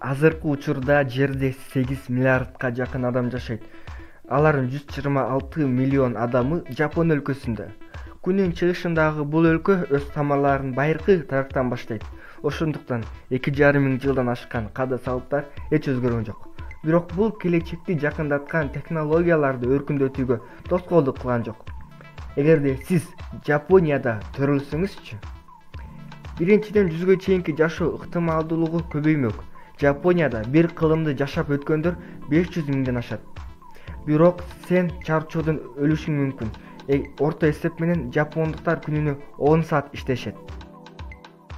Азыркы учурда жерде 8 миллиардка жакын адам жашайт. Алардын 126 миллион адамы Жапон өлкөсүндө. Күнүн чыгышындагы бул өлкө өз тамырларын байыркы тарыктан баштайт. Ошондуктан 2,5 миң жылдан ашкан каада салттар эч өзгөргөн жок. Бирок бул келечекти жакындаткан технологияларды өркүндөтүүгө тоскоолдук кылган жок. Эгерде сиз Жапонияда төрөлсөңүзчү? Биринчиден, жүзгө чейинки жашоо ыктымалдуулугу көбөймөк. Жапонияда бир кылымды жашап өткөндөр 500 миңден ашат. Бирок сен чарчоодон өлүшүң мүмкүн. Орто эсеп менен жапондуктар күнүнө 10 саат иштешет.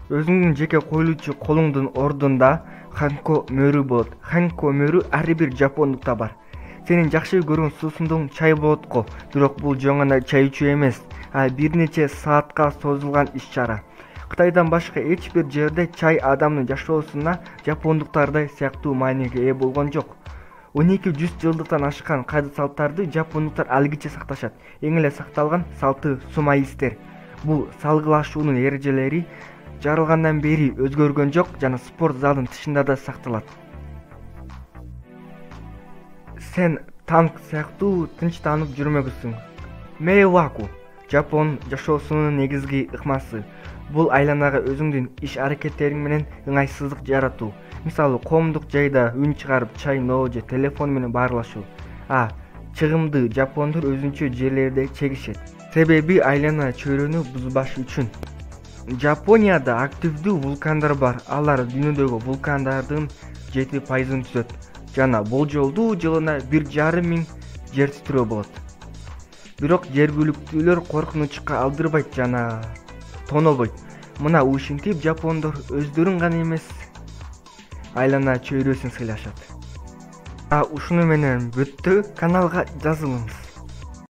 Өзүңдүн жеке коюлуучу колуңдун ордунда ханко мөрү болот. Ханко мөрү ар бир жапондукта бар. Сенин жакшы көргөн суусундуң чай болот го, бирок бул жөн гана чай ичүү эмес, бир нече саатка созулган иш-чара. Кытайдан башка эч бир жерде чай адамдын жашоосуна жапондуктардай сыяктуу мааниге ээ болгон жок. 1200 жылдыктан ашкан каада салттарды жапондуктар алгыче сакташат. Эң эле сакталган салты сумаистер. Бул салгылашуунун эрежелери жаралгандан бери өзгөргөн жок жана спорт залдын тышында да сакталат. Сен танк сыяктуу тынчтанып жүрмөгүсүң. Мэйваку Жапон жашоосунун негизги ыкмасы. Бул айланага өзүңдүн иш-аракеттериң менен ыңгайсыздык жаратуу. Мисалы, коомдук жайда үн чыгарып чайноо же телефон менен баарлашуу. Чыгымды жапондор өзүнчө жерлерде чегишет. Себеби айлана чөйрөнү бузбаш үчүн. Жапонияда активдүү вулкандар бар. Алар дүйнөдөгү вулкандардын 7% түзөт. Жана болжолдуу жылына 1,5 миң жер титирөө болот. Бирок жергиликтүүлөр коркунучка алдырбайт жана тонобойт. Мына ушинтип жапондор өздөрүн гана эмес, айлана чөйрөсүн сыйлашат. Ушуну менен бүттү. Каналга жазылыңыз.